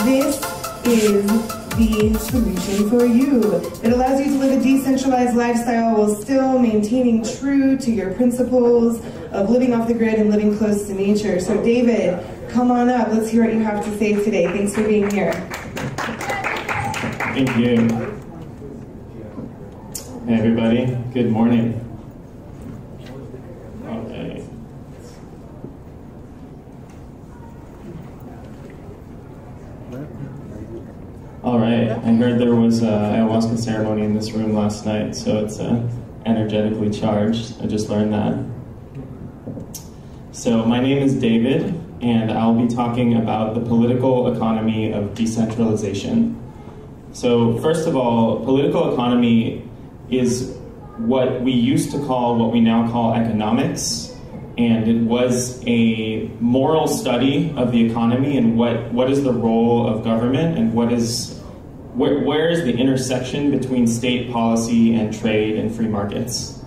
this is the solution for you. It allows you to live a decentralized lifestyle while still maintaining true to your principles of living off the grid and living close to nature. So David, come on up. Let's hear what you have to say today. Thanks for being here. Thank you. Hey everybody, good morning. Okay. All right, I heard there was an ayahuasca ceremony in this room last night, so it's energetically charged. I just learned that. So my name is David, and I'll be talking about the political economy of decentralization. So first of all, political economy is what we used to call, what we now call economics, and it was a moral study of the economy and what is the role of government and where is the intersection between state policy and trade and free markets.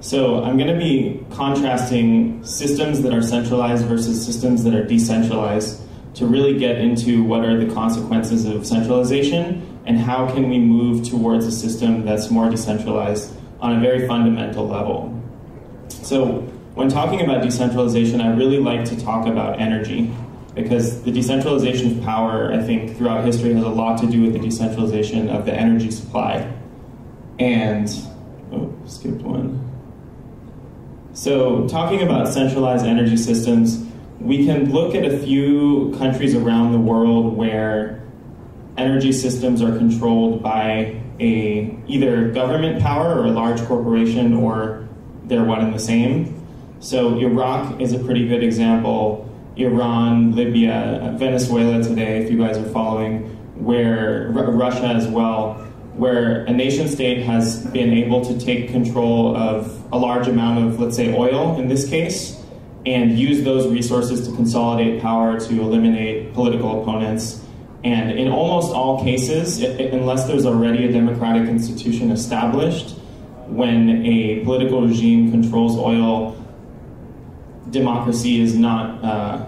So I'm going to be contrasting systems that are centralized versus systems that are decentralized to really get into what are the consequences of centralization and how can we move towards a system that's more decentralized on a very fundamental level. So when talking about decentralization, I really like to talk about energy because the decentralization of power, I think, throughout history has a lot to do with the decentralization of the energy supply. And, oh, skipped one. So talking about centralized energy systems, we can look at a few countries around the world where energy systems are controlled by either government power or a large corporation, or they're one and the same. So Iraq is a pretty good example. Iran, Libya, Venezuela today, if you guys are following, where Russia as well, where a nation state has been able to take control of a large amount of, let's say, oil in this case, and use those resources to consolidate power to eliminate political opponents. And in almost all cases, unless there's already a democratic institution established, when a political regime controls oil, democracy is not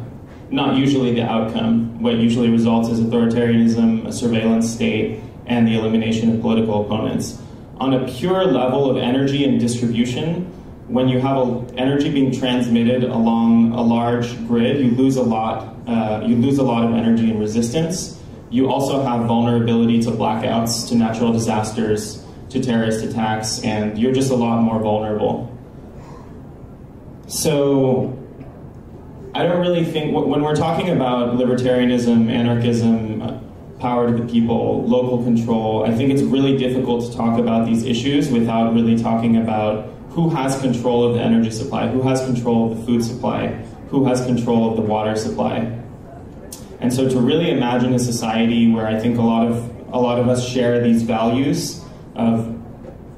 usually the outcome. What usually results is authoritarianism, a surveillance state, and the elimination of political opponents. On a pure level of energy and distribution, when you have energy being transmitted along a large grid, you lose a lot of energy and resistance. You also have vulnerability to blackouts, to natural disasters, to terrorist attacks, and you're just a lot more vulnerable. So I don't really think, when we're talking about libertarianism, anarchism, power to the people, local control, I think it's really difficult to talk about these issues without really talking about who has control of the energy supply, who has control of the food supply, who has control of the water supply. And so to really imagine a society where I think a lot of us share these values of,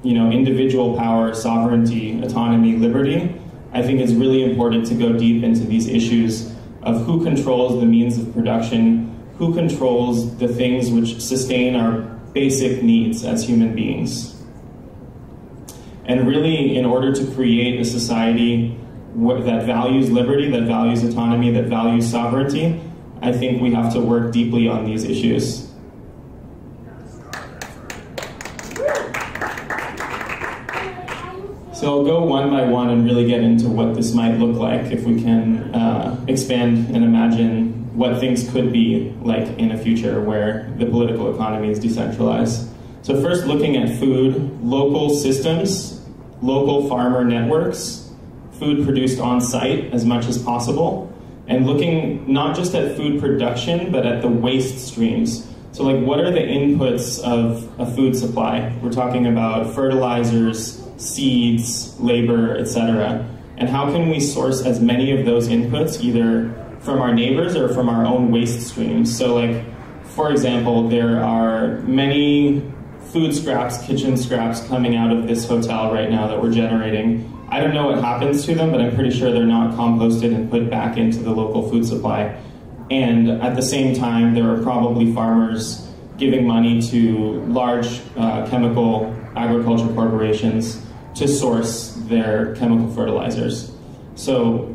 you know, individual power, sovereignty, autonomy, liberty, I think it's really important to go deep into these issues of who controls the means of production, who controls the things which sustain our basic needs as human beings. And really, in order to create a society that values liberty, that values autonomy, that values sovereignty, I think we have to work deeply on these issues. So I'll go one by one and really get into what this might look like if we can expand and imagine what things could be like in a future where the political economy is decentralized. So first, looking at food, local systems, local farmer networks, food produced on site as much as possible, and looking not just at food production, but at the waste streams. So like, what are the inputs of a food supply? We're talking about fertilizers, seeds, labor, etc. And how can we source as many of those inputs either from our neighbors or from our own waste streams? So like, for example, there are many food scraps, kitchen scraps coming out of this hotel right now that we're generating. I don't know what happens to them, but I'm pretty sure they're not composted and put back into the local food supply. And at the same time, there are probably farmers giving money to large chemical agriculture corporations to source their chemical fertilizers. So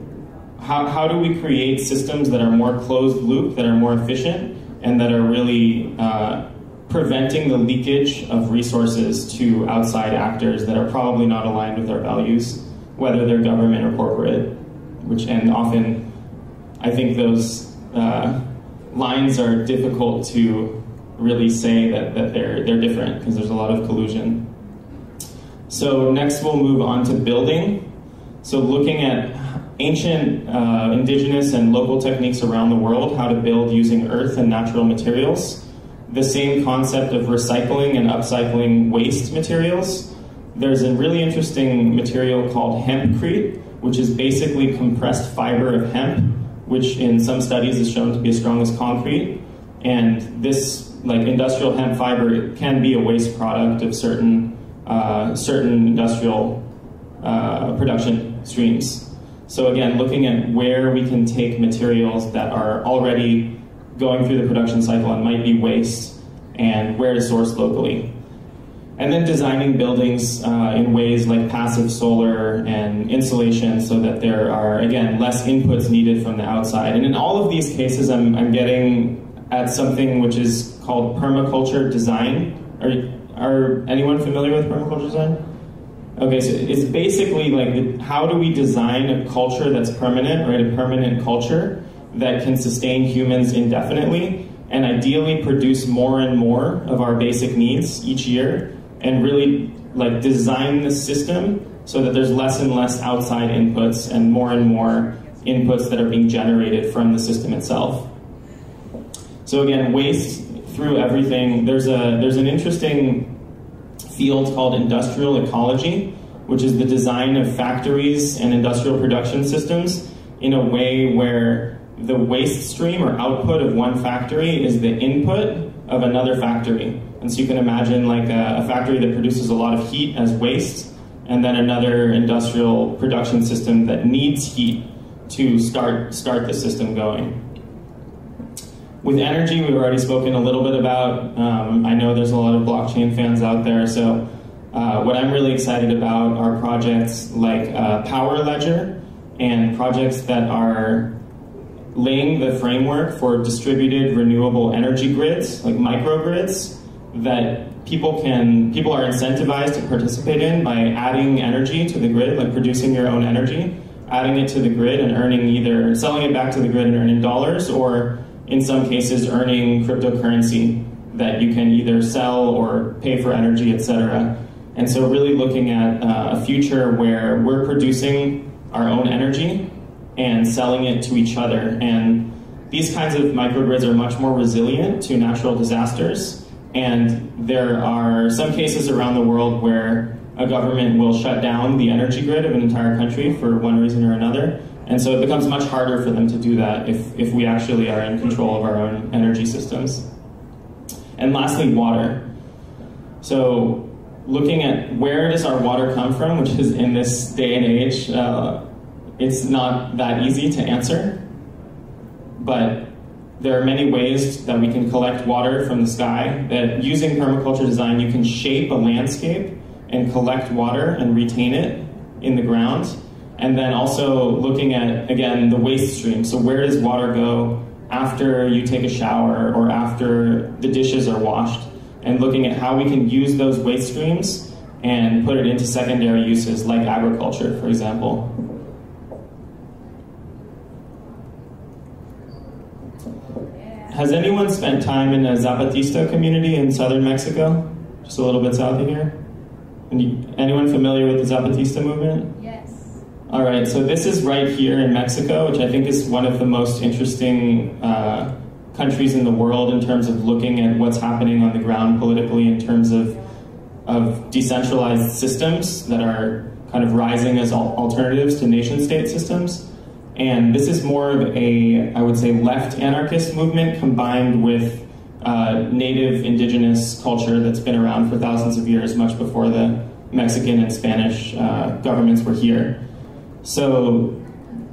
how do we create systems that are more closed loop, that are more efficient, and that are really preventing the leakage of resources to outside actors that are probably not aligned with our values, whether they're government or corporate, and often I think those lines are difficult to really say that they're different because there's a lot of collusion. So next we'll move on to building. So looking at ancient indigenous and local techniques around the world, how to build using earth and natural materials. The same concept of recycling and upcycling waste materials. There's a really interesting material called hempcrete, which is basically compressed fiber of hemp, which in some studies is shown to be as strong as concrete. And this, like industrial hemp fiber, can be a waste product of certain industrial production streams. So again, looking at where we can take materials that are already going through the production cycle and might be waste, and where to source locally. And then designing buildings in ways like passive solar and insulation so that there are, again, less inputs needed from the outside. And in all of these cases, I'm getting at something which is called permaculture design. Are anyone familiar with permaculture design? Okay, so it's basically like how do we design a culture that's permanent, right? A permanent culture that can sustain humans indefinitely and ideally produce more and more of our basic needs each year, and really like design the system so that there's less and less outside inputs and more inputs that are being generated from the system itself. So again, waste through everything. There's an interesting field called industrial ecology, which is the design of factories and industrial production systems in a way where the waste stream or output of one factory is the input of another factory. And so you can imagine like a factory that produces a lot of heat as waste, and then another industrial production system that needs heat to start the system going. With energy, we've already spoken a little bit about. I know there's a lot of blockchain fans out there, so what I'm really excited about are projects like Power Ledger and projects that are laying the framework for distributed renewable energy grids, like microgrids, that people are incentivized to participate in by adding energy to the grid, like producing your own energy, adding it to the grid and either selling it back to the grid and earning dollars, or in some cases earning cryptocurrency that you can either sell or pay for energy, etc. And so really looking at a future where we're producing our own energy and selling it to each other. And these kinds of microgrids are much more resilient to natural disasters. And there are some cases around the world where a government will shut down the energy grid of an entire country for one reason or another. And so it becomes much harder for them to do that if we actually are in control of our own energy systems. And lastly, water. So looking at where does our water come from, which is in this day and age, it's not that easy to answer, but there are many ways that we can collect water from the sky, that using permaculture design, you can shape a landscape and collect water and retain it in the ground. And then also looking at, again, the waste stream. So where does water go after you take a shower or after the dishes are washed? And looking at how we can use those waste streams and put it into secondary uses like agriculture, for example. Has anyone spent time in a Zapatista community in southern Mexico? Just a little bit south of here? Anyone familiar with the Zapatista movement? Yes. All right, so this is right here in Mexico, which I think is one of the most interesting countries in the world in terms of looking at what's happening on the ground politically in terms of decentralized systems that are kind of rising as alternatives to nation-state systems. And this is more of a, I would say, left anarchist movement combined with native indigenous culture that's been around for thousands of years, much before the Mexican and Spanish governments were here. So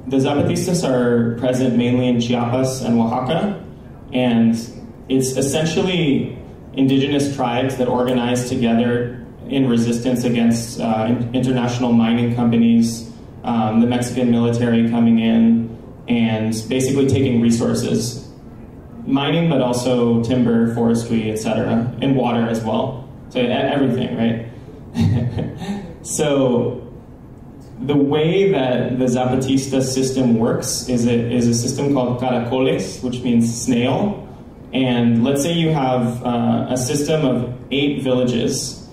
the Zapatistas are present mainly in Chiapas and Oaxaca, and it's essentially indigenous tribes that organize together in resistance against international mining companies, the Mexican military coming in, and basically taking resources, mining, but also timber, forestry, etc., and water as well. So everything, right? So the way that the Zapatista system works is a system called caracoles, which means snail. And let's say you have a system of 8 villages.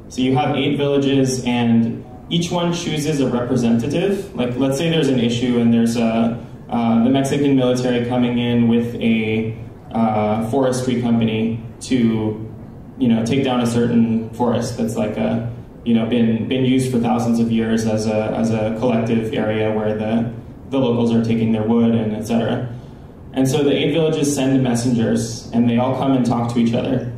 So you have 8 villages, and each one chooses a representative. Like, let's say there's an issue, and there's the Mexican military coming in with a forestry company to, take down a certain forest that's like been used for thousands of years as a collective area where the locals are taking their wood and etc. And so the 8 villages send messengers, and they all come and talk to each other.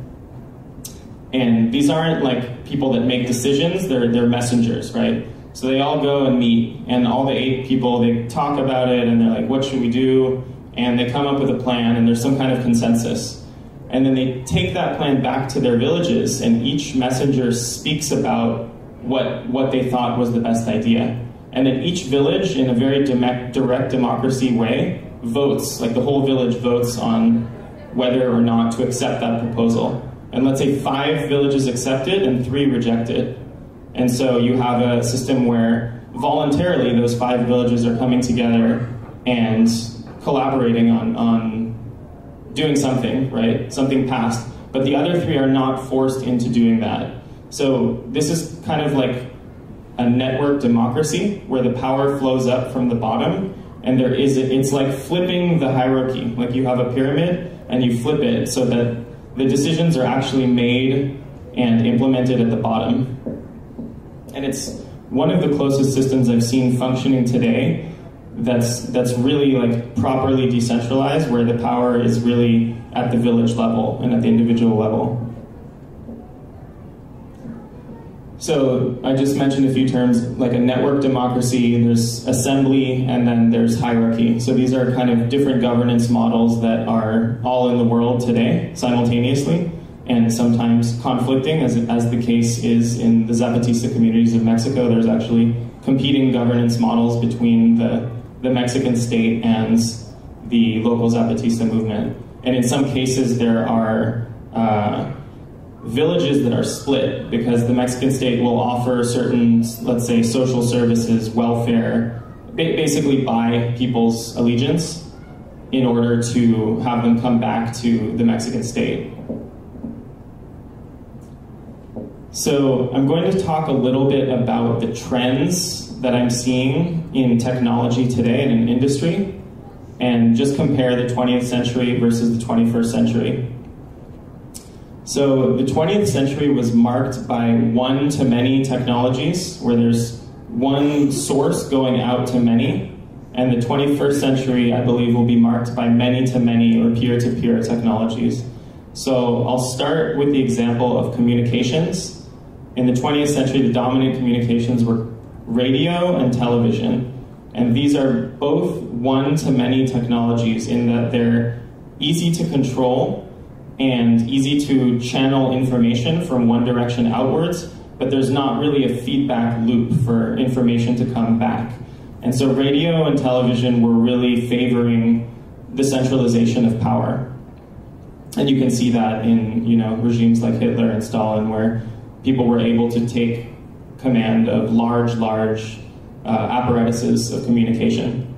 And these aren't like people that make decisions, they're messengers, right? So they all go and meet, and all the 8 people, they talk about it, and they're like, what should we do? And they come up with a plan, and there's some kind of consensus. And then they take that plan back to their villages, and each messenger speaks about what they thought was the best idea. And then each village, in a very direct democracy way, votes, like the whole village votes on whether or not to accept that proposal. And let's say 5 villages accept it and 3 reject it. And so you have a system where voluntarily those 5 villages are coming together and collaborating on doing something, right? Something passed. But the other 3 are not forced into doing that. So this is kind of like a network democracy where the power flows up from the bottom, and it's like flipping the hierarchy. Like you have a pyramid and you flip it so that the decisions are actually made and implemented at the bottom. And it's one of the closest systems I've seen functioning today that's really like properly decentralized, where the power is really at the village level and at the individual level. So I just mentioned a few terms, like a network democracy, there's assembly, and then there's hierarchy. So these are kind of different governance models that are all in the world today simultaneously, and sometimes conflicting, as the case is in the Zapatista communities of Mexico. There's actually competing governance models between the Mexican state and the local Zapatista movement. And in some cases there are villages that are split because the Mexican state will offer certain, let's say, social services, welfare, basically buy people's allegiance in order to have them come back to the Mexican state. So I'm going to talk a little bit about the trends that I'm seeing in technology today and in industry, and just compare the 20th century versus the 21st century. So the 20th century was marked by one-to-many technologies, where there's one source going out to many, and the 21st century, I believe, will be marked by many-to-many or peer-to-peer technologies. So I'll start with the example of communications. In the 20th century, the dominant communications were radio and television, and these are both one-to-many technologies in that they're easy to control and easy to channel information from one direction outwards, but there's not really a feedback loop for information to come back. And so radio and television were really favoring the centralization of power. And you can see that in, regimes like Hitler and Stalin, where people were able to take command of large apparatuses of communication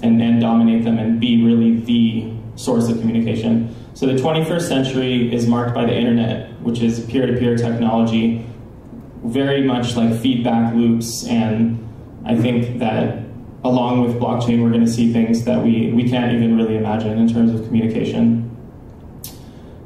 and dominate them and be really the source of communication. So the 21st century is marked by the internet, which is peer-to-peer technology, very much like feedback loops, and I think that along with blockchain, we're going to see things that we can't even really imagine in terms of communication.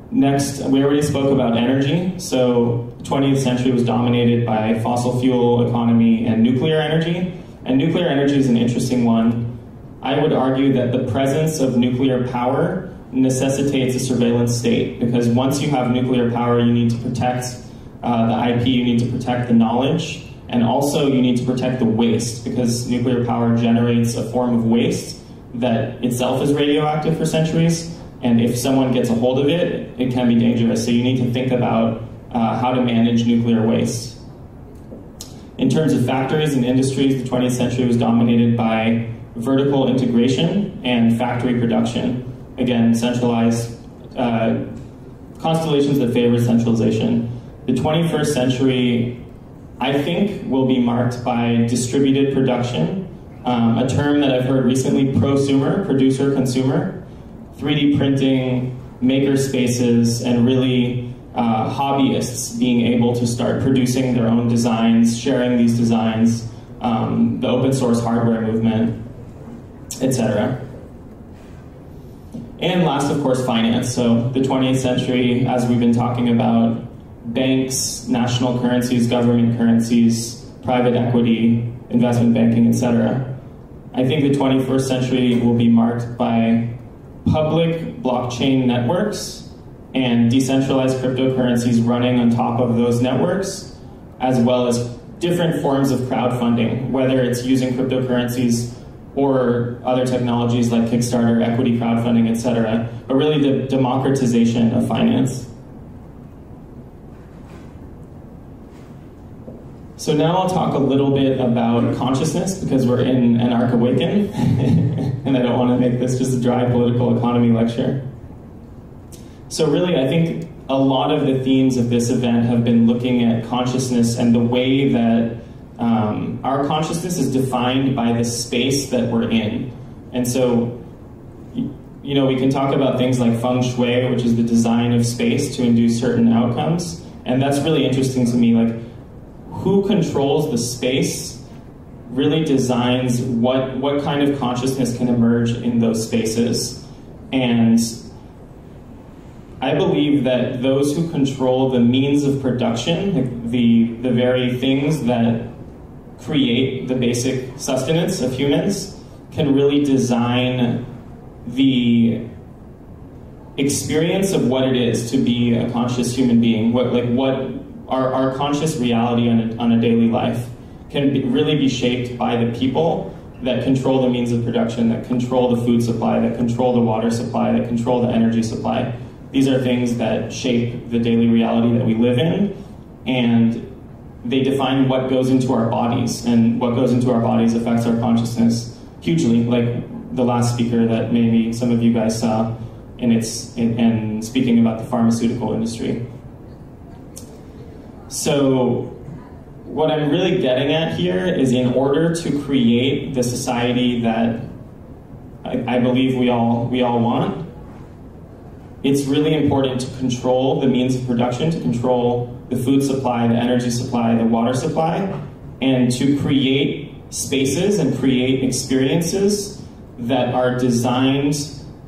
Next, we already spoke about energy. So the 20th century was dominated by fossil fuel economy and nuclear energy. And nuclear energy is an interesting one. I would argue that the presence of nuclear power necessitates a surveillance state, because once you have nuclear power, you need to protect the IP, you need to protect the knowledge, and also you need to protect the waste, because nuclear power generates a form of waste that itself is radioactive for centuries, and if someone gets a hold of it, it can be dangerous. So you need to think about how to manage nuclear waste. In terms of factories and industries, the 20th century was dominated by vertical integration and factory production. Again, centralized constellations that favor centralization. The 21st century, I think, will be marked by distributed production, a term that I've heard recently, prosumer, producer, consumer, 3D printing, maker spaces, and really hobbyists being able to start producing their own designs, sharing these designs, the open source hardware movement, etc. And last, of course, finance. So the 20th century, as we've been talking about, banks, national currencies, government currencies, private equity, investment banking, etc. I think the 21st century will be marked by public blockchain networks and decentralized cryptocurrencies running on top of those networks, as well as different forms of crowdfunding, whether it's using cryptocurrencies or other technologies like Kickstarter, equity crowdfunding, etc., but really the democratization of finance. So now I'll talk a little bit about consciousness, because we're in AnarchAwaken, and I don't want to make this just a dry political economy lecture. So really, I think a lot of the themes of this event have been looking at consciousness and the way that our consciousness is defined by the space that we're in. And so, you know, we can talk about things like feng shui, which is the design of space to induce certain outcomes. And that's really interesting to me. Like, who controls the space really designs what kind of consciousness can emerge in those spaces. And I believe that those who control the means of production, like the very things that create the basic sustenance of humans, can really design the experience of what it is to be a conscious human being. What our conscious reality on a daily life can really be shaped by the people that control the means of production, that control the food supply, that control the water supply, that control the energy supply. These are things that shape the daily reality that we live in, and they define what goes into our bodies, and what goes into our bodies affects our consciousness hugely, like the last speaker that maybe some of you guys saw in speaking about the pharmaceutical industry. So what I'm really getting at here is, in order to create the society that I believe we all want, it's really important to control the means of production, to control the food supply, the energy supply, the water supply, and to create spaces and create experiences that are designed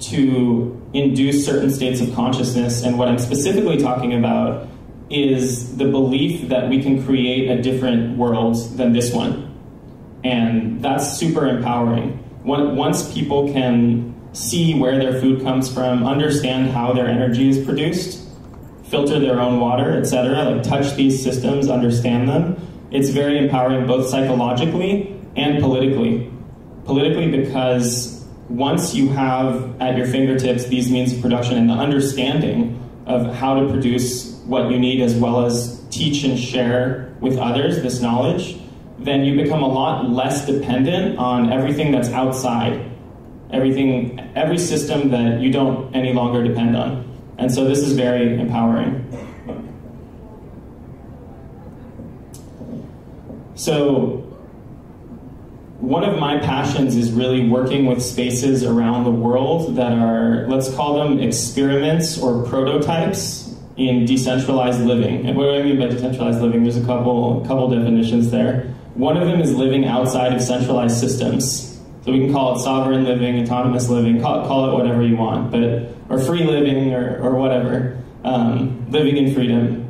to induce certain states of consciousness. And what I'm specifically talking about is the belief that we can create a different world than this one. And that's super empowering. Once people can see where their food comes from, understand how their energy is produced, filter their own water, etc., like touch these systems, understand them, it's very empowering both psychologically and politically. Politically, because once you have at your fingertips these means of production and the understanding of how to produce what you need, as well as teach and share with others this knowledge, then you become a lot less dependent on everything that's outside, every system that you don't any longer depend on. And so this is very empowering. So one of my passions is really working with spaces around the world that are, let's call them experiments or prototypes in decentralized living. And what do I mean by decentralized living? There's a couple definitions there. One of them is living outside of centralized systems. So we can call it sovereign living, autonomous living, call it whatever you want, or free living, or whatever, living in freedom.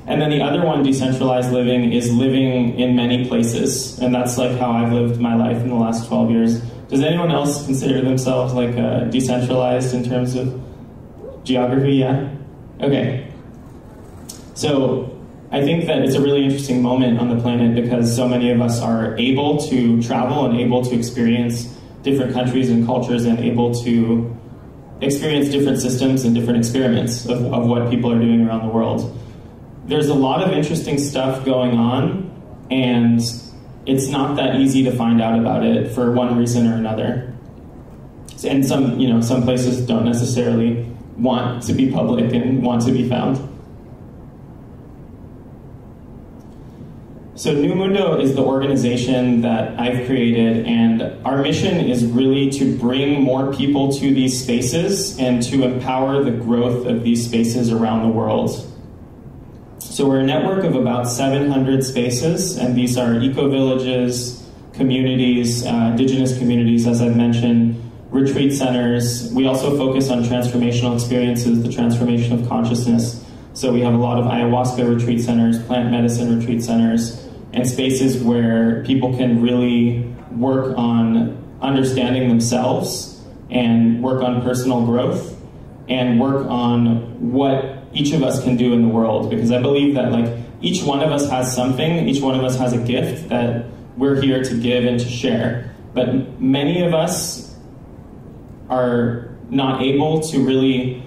And then the other one, decentralized living, is living in many places. And that's like how I've lived my life in the last 12 years. Does anyone else consider themselves like decentralized in terms of geography? Yeah? Okay. So I think that it's a really interesting moment on the planet, because so many of us are able to travel and able to experience different countries and cultures, and able to experience different systems and different experiments of what people are doing around the world. There's a lot of interesting stuff going on, and it's not that easy to find out about it for one reason or another. And some places don't necessarily want to be public and want to be found. So Newmundo is the organization that I've created, and our mission is really to bring more people to these spaces and to empower the growth of these spaces around the world. So we're a network of about 700 spaces, and these are eco-villages, communities, indigenous communities, as I've mentioned, retreat centers. We also focus on transformational experiences, the transformation of consciousness. So we have a lot of ayahuasca retreat centers, plant medicine retreat centers, and spaces where people can really work on understanding themselves and work on personal growth and work on what each of us can do in the world. Because I believe that each one of us has something, each one of us has a gift that we're here to give and to share. But many of us are not able to really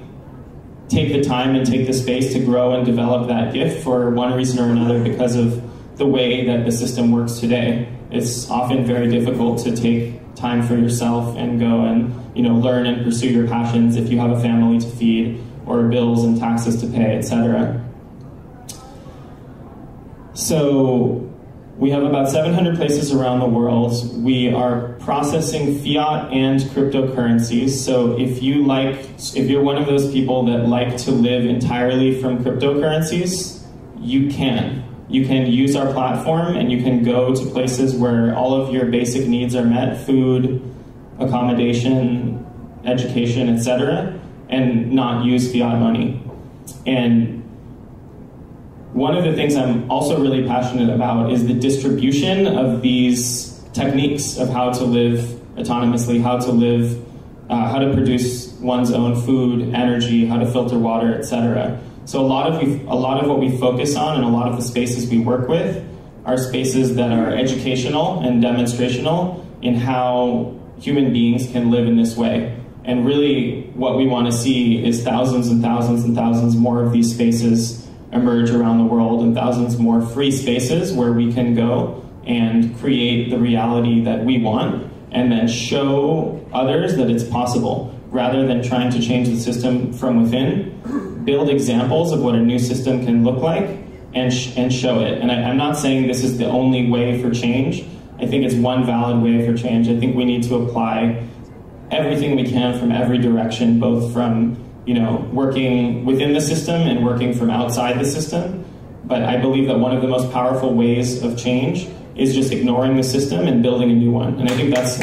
take the time and take the space to grow and develop that gift for one reason or another because of the way that the system works today. It's often very difficult to take time for yourself and go and learn and pursue your passions if you have a family to feed or bills and taxes to pay, etc. So we have about 700 places around the world. We are processing fiat and cryptocurrencies. So if you're one of those people that like to live entirely from cryptocurrencies, you can. You can use our platform and you can go to places where all of your basic needs are met, food, accommodation, education, etc., and not use fiat money. And one of the things I'm also really passionate about is the distribution of these techniques of how to live autonomously, how to produce one's own food, energy, how to filter water, etc. So a lot of what we focus on and a lot of the spaces we work with are spaces that are educational and demonstrational in how human beings can live in this way. And really what we want to see is thousands and thousands and thousands more of these spaces emerge around the world, and thousands more free spaces where we can go and create the reality that we want and then show others that it's possible, rather than trying to change the system from within. Build examples of what a new system can look like and show it. And I'm not saying this is the only way for change. I think it's one valid way for change. I think we need to apply everything we can from every direction, both from working within the system and working from outside the system. But I believe that one of the most powerful ways of change is just ignoring the system and building a new one. And I think that's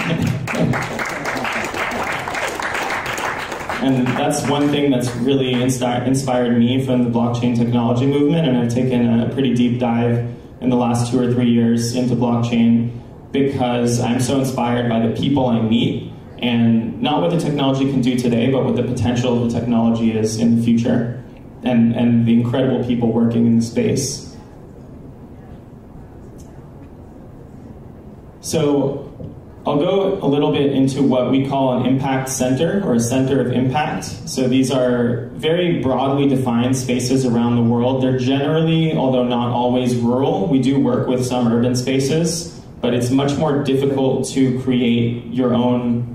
and that's one thing that's really inspired me from the blockchain technology movement. And I've taken a pretty deep dive in the last 2 or 3 years into blockchain because I'm so inspired by the people I meet, and not what the technology can do today, but what the potential of the technology is in the future, and the incredible people working in the space. So I'll go a little bit into what we call an impact center, or a center of impact. So these are very broadly defined spaces around the world. They're generally, although not always, rural. We do work with some urban spaces, but it's much more difficult to create your own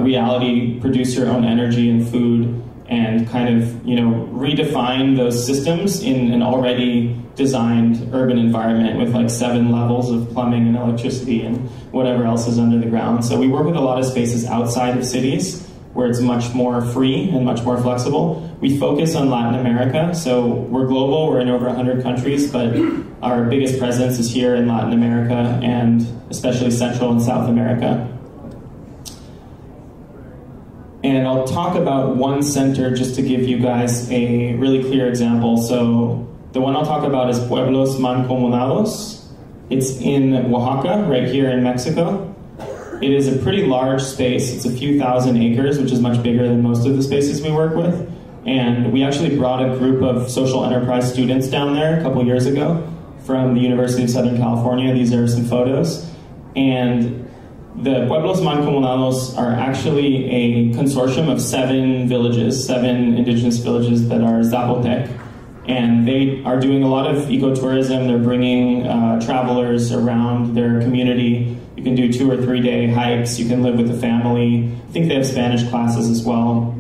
reality, produce your own energy and food, and kind of redefine those systems in an already designed urban environment with 7 levels of plumbing and electricity and whatever else is under the ground. So we work with a lot of spaces outside of cities where it's much more free and much more flexible. We focus on Latin America, so we're global, we're in over 100 countries, but our biggest presence is here in Latin America and especially Central and South America. And I'll talk about one center just to give you guys a really clear example. So the one I'll talk about is Pueblos Mancomunados. It's in Oaxaca, right here in Mexico. It is a pretty large space. It's a few thousand acres, which is much bigger than most of the spaces we work with. And we actually brought a group of social enterprise students down there a couple years ago from the University of Southern California. These are some photos. And the Pueblos Mancomunados are actually a consortium of 7 villages, 7 indigenous villages that are Zapotec. And they are doing a lot of ecotourism. They're bringing travelers around their community. You can do 2 or 3 day hikes. You can live with a family. I think they have Spanish classes as well.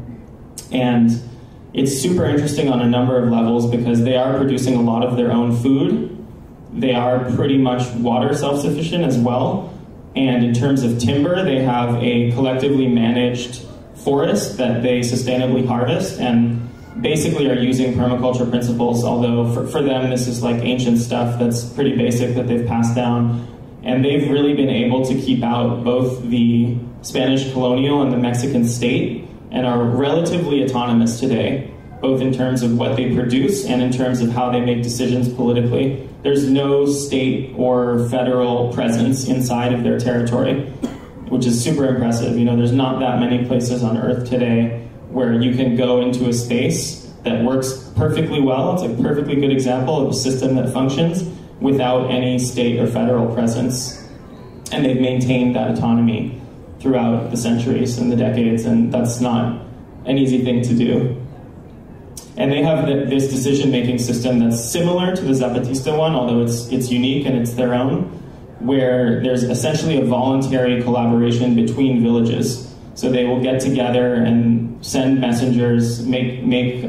And it's super interesting on a number of levels because they are producing a lot of their own food. They are pretty much water self-sufficient as well. And in terms of timber, they have a collectively managed forest that they sustainably harvest and basically are using permaculture principles, although for them this is like ancient stuff that's pretty basic that they've passed down. And they've really been able to keep out both the Spanish colonial and the Mexican state and are relatively autonomous today, both in terms of what they produce and in terms of how they make decisions politically. There's no state or federal presence inside of their territory, which is super impressive. You know, there's not that many places on Earth today where you can go into a space that works perfectly well. It's a perfectly good example of a system that functions without any state or federal presence. And they've maintained that autonomy throughout the centuries and the decades, and that's not an easy thing to do. And they have this decision-making system that's similar to the Zapatista one, although it's unique and it's their own, where there's essentially a voluntary collaboration between villages. So they will get together and send messengers, make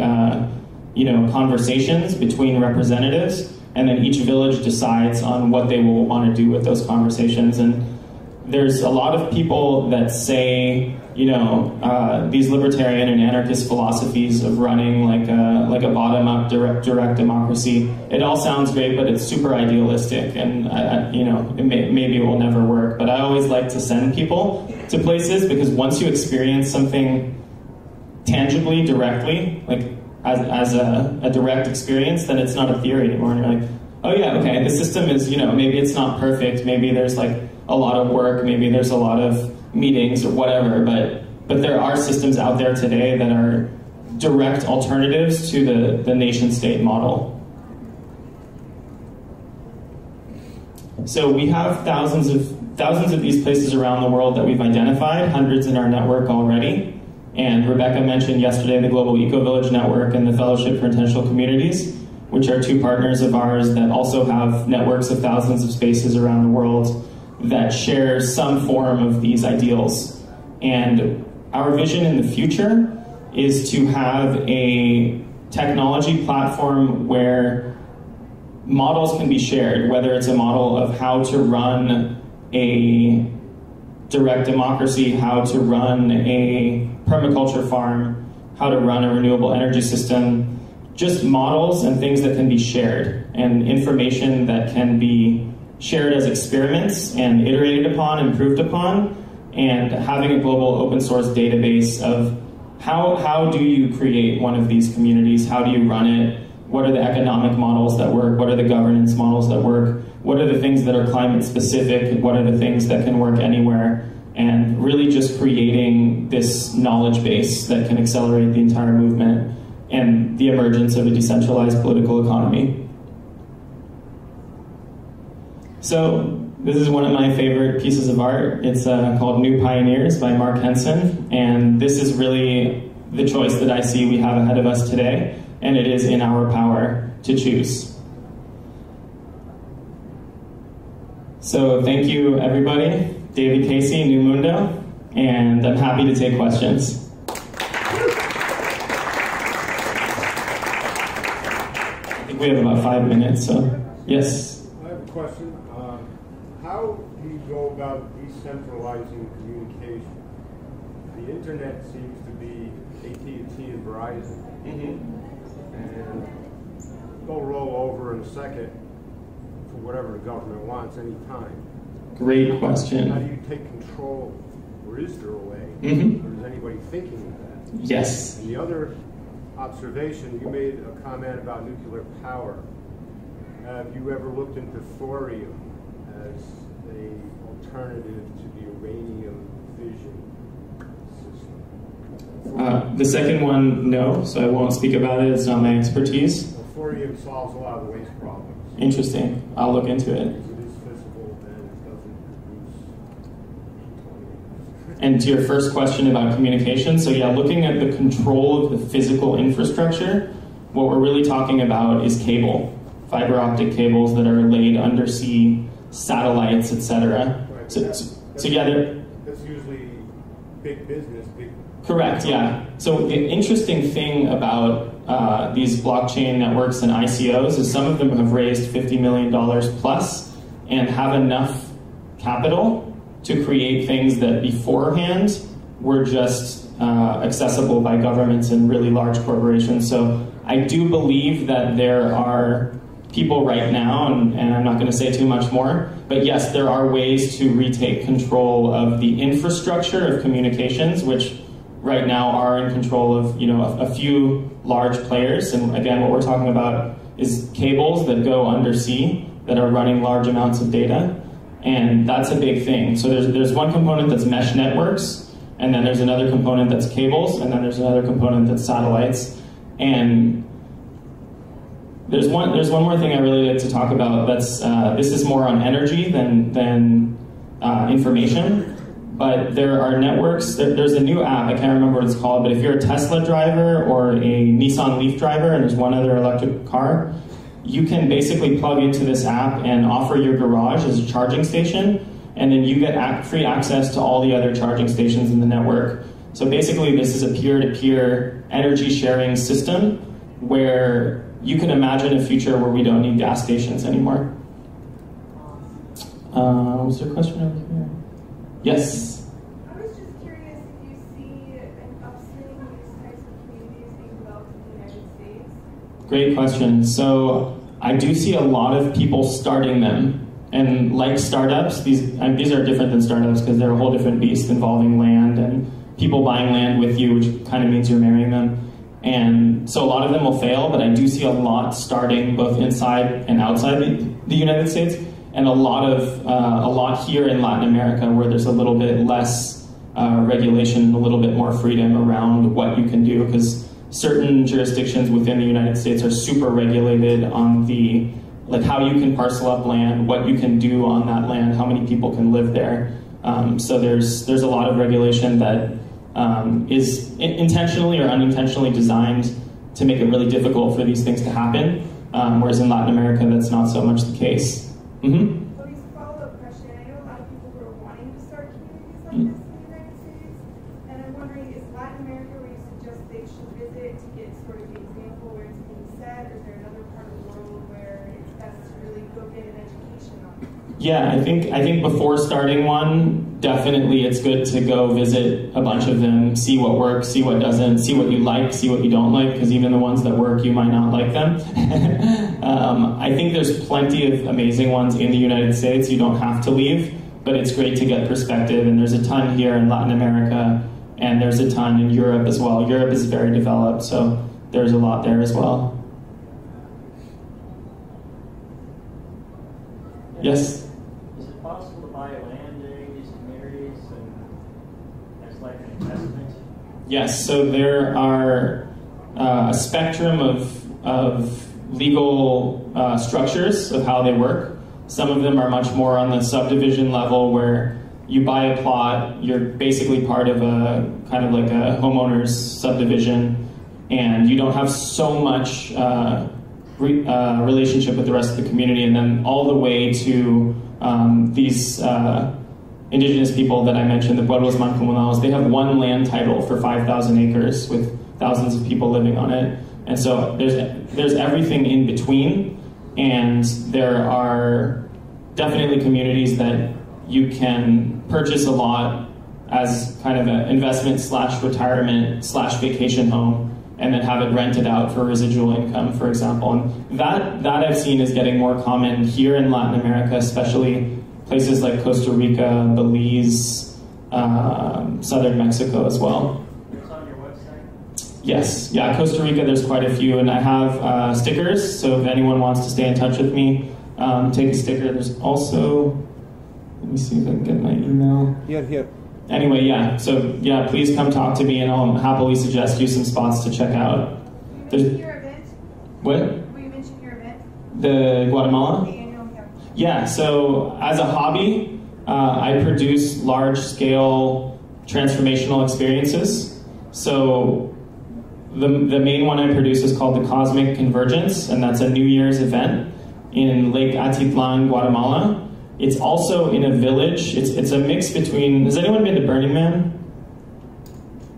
conversations between representatives, and then each village decides on what they will want to do with those conversations. And there's a lot of people that say, these libertarian and anarchist philosophies of running like a bottom-up direct democracy. It all sounds great, but it's super idealistic, and maybe it will never work. But I always like to send people to places because once you experience something tangibly, directly, like as a direct experience, then it's not a theory anymore. And you're like, oh yeah, okay, the system is, maybe it's not perfect, maybe there's like a lot of work, maybe there's a lot of meetings or whatever, but there are systems out there today that are direct alternatives to the nation-state model. So we have thousands of these places around the world that we've identified, hundreds in our network already. And Rebecca mentioned yesterday the Global Eco-Village Network and the Fellowship for Intentional Communities, which are 2 partners of ours that also have networks of thousands of spaces around the world that share some form of these ideals. And our vision in the future is to have a technology platform where models can be shared, whether it's a model of how to run a direct democracy, how to run a permaculture farm, how to run a renewable energy system, just models and things that can be shared, and information that can be shared as experiments and iterated upon, improved upon, and having a global open source database of how do you create one of these communities, how do you run it, what are the economic models that work, what are the governance models that work, what are the things that are climate specific, what are the things that can work anywhere, and really just creating this knowledge base that can accelerate the entire movement and the emergence of a decentralized political economy. So this is one of my favorite pieces of art. It's called New Pioneers by Mark Henson, and this is really the choice that I see we have ahead of us today, and it is in our power to choose. So thank you, everybody. David Casey, Newmundo, and I'm happy to take questions. I think we have about 5 minutes, so yes. I have a question. How do you go about decentralizing communication? The internet seems to be AT&T and Verizon, and they'll roll over in a second for whatever the government wants anytime. Great question. How do you take control, or is there a way, or is anybody thinking of that? Yes. And the other observation, you made a comment about nuclear power. Have you ever looked into thorium as an alternative to the uranium fission system? The second one, no, so I won't speak about it. It's not my expertise. Well, thorium solves a lot of the waste problems. Interesting. I'll look into it. It is fissile and it doesn't produce. And to your first question about communication, so yeah, looking at the control of the physical infrastructure, What we're really talking about is cable, fiber optic cables that are laid undersea, satellites, etc. Right. So That's usually big business, big. Correct, yeah. So the interesting thing about these blockchain networks and ICOs is some of them have raised $50 million plus and have enough capital to create things that beforehand were just accessible by governments and really large corporations. So I do believe that there are people right now, and I'm not going to say too much more, but yes, there are ways to retake control of the infrastructure of communications, which right now are in control of a few large players. And again, what we're talking about is cables that go undersea that are running large amounts of data, and that's a big thing. So there's one component that's mesh networks, and then there's another component that's cables, and then there's another component that's satellites. And there's one more thing I really like to talk about. That's this is more on energy than information. But there are networks. There's a new app. I can't remember what it's called. But if you're a Tesla driver or a Nissan Leaf driver, and there's one other electric car, you can basically plug into this app and offer your garage as a charging station, and then you get free access to all the other charging stations in the network. So basically, this is a peer-to-peer energy sharing system where you can imagine a future where we don't need gas stations anymore. Was there a question over here? Yes? I was just curious if you see an upswing in these types of communities being developed in the United States? Great question. So I do see a lot of people starting them. And like startups, these are different than startups because they're a whole different beast involving land and people buying land with you, which kind of means you're marrying them. And so a lot of them will fail, but I do see a lot starting both inside and outside the United States, and a lot here in Latin America where there's a little bit less regulation, a little bit more freedom around what you can do, because certain jurisdictions within the United States are super regulated on like how you can parcel up land, what you can do on that land, how many people can live there. So there's a lot of regulation that is intentionally or unintentionally designed to make it really difficult for these things to happen, whereas in Latin America that's not so much the case. Mm-hmm. So these follow-up question, I know a lot of people who are wanting to start communities like this in the United States, and I'm wondering, is Latin America where you suggest they should visit to get sort of the example where it's being set, or is there another part of the world where it's best to really go get an education on it? Yeah, I think before starting one, definitely it's good to go visit a bunch of them, see what works, see what doesn't, see what you like, see what you don't like, because even the ones that work, you might not like them. I think there's plenty of amazing ones in the United States. You don't have to leave, but it's great to get perspective, and there's a ton here in Latin America, and there's a ton in Europe as well. Europe is very developed, so there's a lot there as well. Yes? Is it possible to buy land during these communities and as like an investment? Yes, so there are a spectrum of legal structures of how they work. Some of them are much more on the subdivision level where you buy a plot, you're basically part of a kind of like a homeowner's subdivision, and you don't have so much relationship with the rest of the community, and then all the way to these indigenous people that I mentioned, the Pueblos Mancomunados. They have one land title for 5,000 acres with thousands of people living on it. And so there's everything in between, and there are definitely communities that you can purchase a lot as kind of an investment / retirement / vacation home, and then have it rented out for residual income, for example. And that I've seen is getting more common here in Latin America, especially places like Costa Rica, Belize, southern Mexico as well. It's on your website? Yes, yeah, Costa Rica, there's quite a few, and I have stickers, so if anyone wants to stay in touch with me, take a sticker. There's also, let me see if I can get my email. Here. Anyway, yeah, so yeah, please come talk to me, and I'll happily suggest you some spots to check out. Will you mention your event? What? Will you mention your event? The Guatemala? The annual, Yeah, so as a hobby, I produce large-scale transformational experiences. So The main one I produce is called the Cosmic Convergence, and that's a New Year's event in Lake Atitlan, Guatemala. It's also in a village. It's a mix between, has anyone been to Burning Man?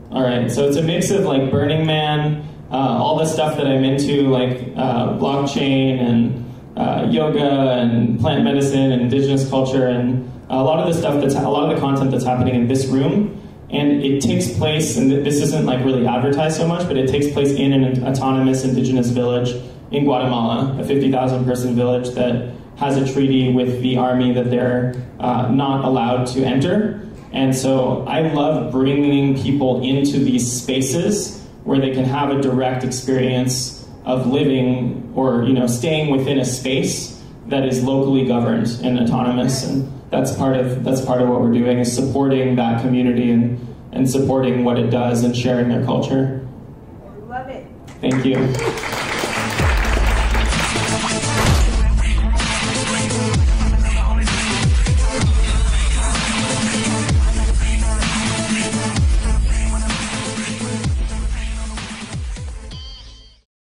All right, so it's a mix of like Burning Man, all the stuff that I'm into, like blockchain and yoga and plant medicine and indigenous culture, and a lot of the content that's happening in this room. And it takes place, and this isn't like really advertised so much, but it takes place in an autonomous indigenous village in Guatemala, a 50,000 person village that has a treaty with the army that they're not allowed to enter. And so I love bringing people into these spaces where they can have a direct experience of living or staying within a space that is locally governed and autonomous. And that's part of what we're doing, is supporting that community and supporting what it does and sharing their culture. Love it. Thank you.